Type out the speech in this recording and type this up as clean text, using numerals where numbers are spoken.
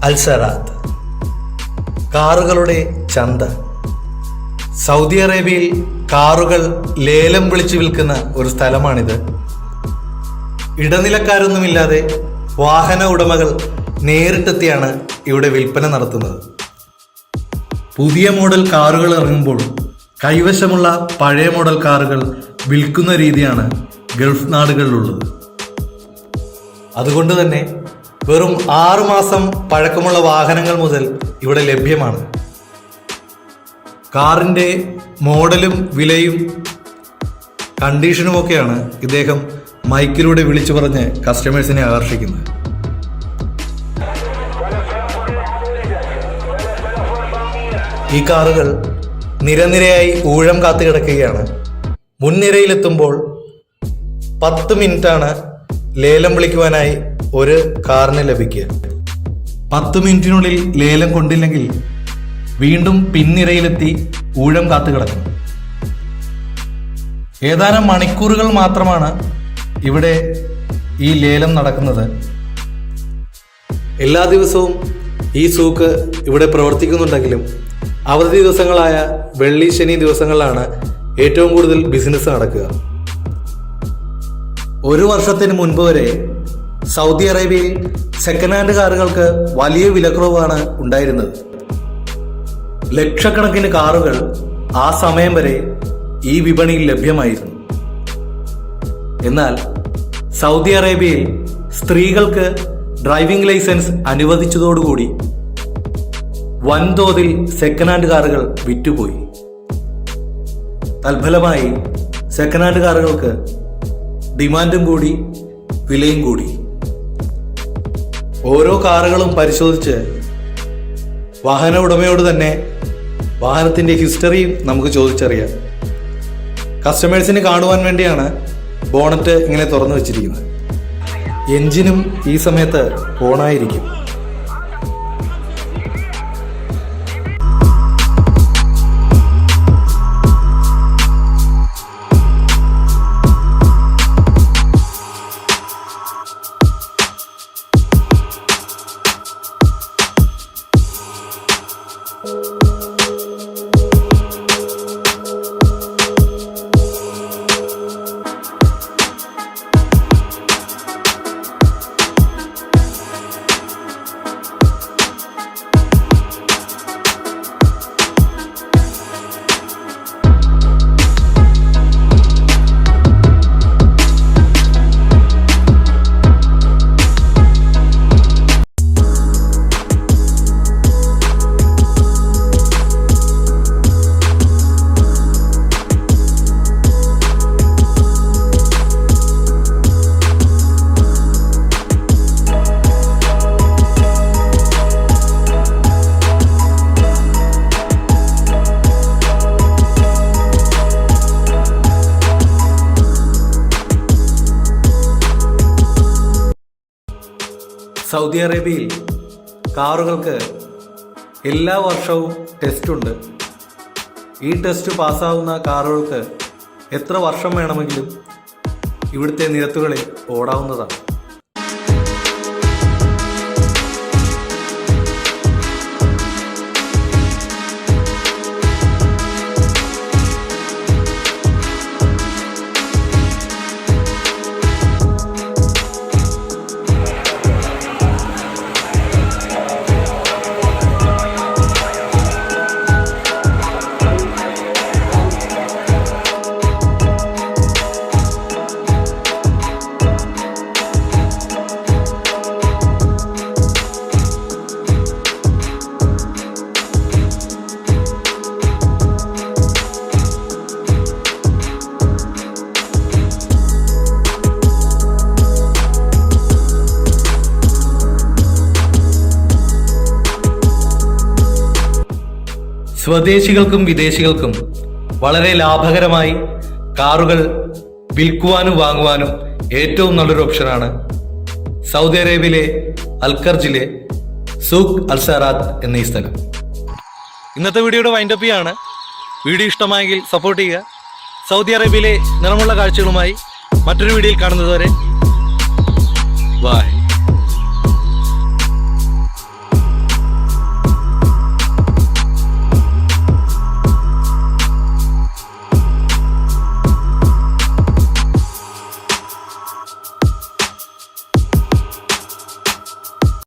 അൽസറാത്ത്, കാറുകളുടെ ചന്ത. സൗദി അറേബ്യയിൽ കാറുകൾ ലേലം വിളിച്ചു വിൽക്കുന്ന ഒരു സ്ഥലമാണിത്. ഇടനിലക്കാരൊന്നുമില്ലാതെ വാഹന ഉടമകൾ നേരിട്ടെത്തിയാണ് ഇവിടെ വിൽപ്പന നടത്തുന്നത്. പുതിയ മോഡൽ കാറുകൾ ഇറങ്ങുമ്പോൾ കൈവശമുള്ള പഴയ മോഡൽ കാറുകൾ വിൽക്കുന്ന രീതിയാണ് ഗൾഫ് നാടുകളിലുള്ളത്. അതുകൊണ്ട് തന്നെ വെറും 6 മാസം പഴക്കമുള്ള വാഹനങ്ങൾ മുതൽ ഇവിടെ ലഭ്യമാണ്. കാറിൻ്റെ മോഡലും വിലയും കണ്ടീഷനുമൊക്കെയാണ് ഇദ്ദേഹം മൈക്കിലൂടെ വിളിച്ചു പറഞ്ഞ് കസ്റ്റമേഴ്സിനെ ആകർഷിക്കുന്നത്. ഈ കാറുകൾ നിരനിരയായി ഊഴം കാത്തു കിടക്കുകയാണ്. മുൻനിരയിലെത്തുമ്പോൾ 10 മിനിറ്റാണ് ലേലം വിളിക്കുവാനായി ഒരു കാറിന് ലഭിക്കുക. 10 മിനിറ്റിനുള്ളിൽ ലേലം കൊണ്ടില്ലെങ്കിൽ വീണ്ടും പിൻനിരയിലെത്തി ഊഴം കാത്തു കിടക്കും. ഏതാനും മണിക്കൂറുകൾ മാത്രമാണ് ഇവിടെ ഈ ലേലം നടക്കുന്നത്. എല്ലാ ദിവസവും ഈ സൂക്ക് ഇവിടെ പ്രവർത്തിക്കുന്നുണ്ടെങ്കിലും അവധി ദിവസങ്ങളായ വെള്ളി ശനി ദിവസങ്ങളിലാണ് ഏറ്റവും കൂടുതൽ ബിസിനസ് നടക്കുക. 1 വർഷത്തിന് മുൻപ് വരെ സൗദി അറേബ്യയിൽ സെക്കൻഡ് ഹാൻഡ് കാറുകൾക്ക് വലിയ വിലക്കുറവാണ് ഉണ്ടായിരുന്നത്. ലക്ഷക്കണക്കിന് കാറുകൾ ആ സമയം വരെ ഈ വിപണിയിൽ ലഭ്യമായിരുന്നു. എന്നാൽ സൗദി അറേബ്യയിൽ സ്ത്രീകൾക്ക് ഡ്രൈവിംഗ് ലൈസൻസ് അനുവദിച്ചതോടുകൂടി വൻതോതിൽ സെക്കൻഡ് ഹാൻഡ് കാറുകൾ വിറ്റുപോയി. തൽഫലമായി സെക്കൻഡ് ഹാൻഡ് കാറുകൾക്ക് ഡിമാൻഡും കൂടി, വിലയും കൂടി. ഓരോ കാറുകളും പരിശോധിച്ച് വാഹന ഉടമയോട് തന്നെ വാഹനത്തിൻ്റെ ഹിസ്റ്ററിയും നമുക്ക് ചോദിച്ചറിയാം. കസ്റ്റമേഴ്സിന് കാണുവാൻ വേണ്ടിയാണ് ബോണറ്റ് ഇങ്ങനെ തുറന്നു വെച്ചിരിക്കുന്നത്. എൻജിനും ഈ സമയത്ത് ഓണായിരിക്കും. സൗദി അറേബ്യയിൽ കാറുകൾക്ക് എല്ലാ വർഷവും ടെസ്റ്റുണ്ട്. ഈ ടെസ്റ്റ് പാസ്സാവുന്ന കാറുകൾക്ക് എത്ര വർഷം വേണമെങ്കിലും ഇവിടുത്തെ നിരത്തുകളിൽ ഓടാവുന്നതാണ്. സ്വദേശികൾക്കും വിദേശികൾക്കും വളരെ ലാഭകരമായി കാറുകൾ വിൽക്കുവാനും വാങ്ങുവാനും ഏറ്റവും നല്ലൊരു ഓപ്ഷനാണ് സൗദി അറേബ്യയിലെ അൽഖർജിലെ സൂഖ് അൽസറാത്ത് എന്ന ഈ സ്ഥലം. ഇന്നത്തെ വീഡിയോയുടെ വൈൻഡപ്പ് ചെയ്യാണ്. വീഡിയോ ഇഷ്ടമായെങ്കിൽ സപ്പോർട്ട് ചെയ്യുക. സൗദി അറേബ്യയിലെ നിറമുള്ള കാഴ്ചകളുമായി മറ്റൊരു വീഡിയോയിൽ കാണുന്നതുവരെ ബൈ.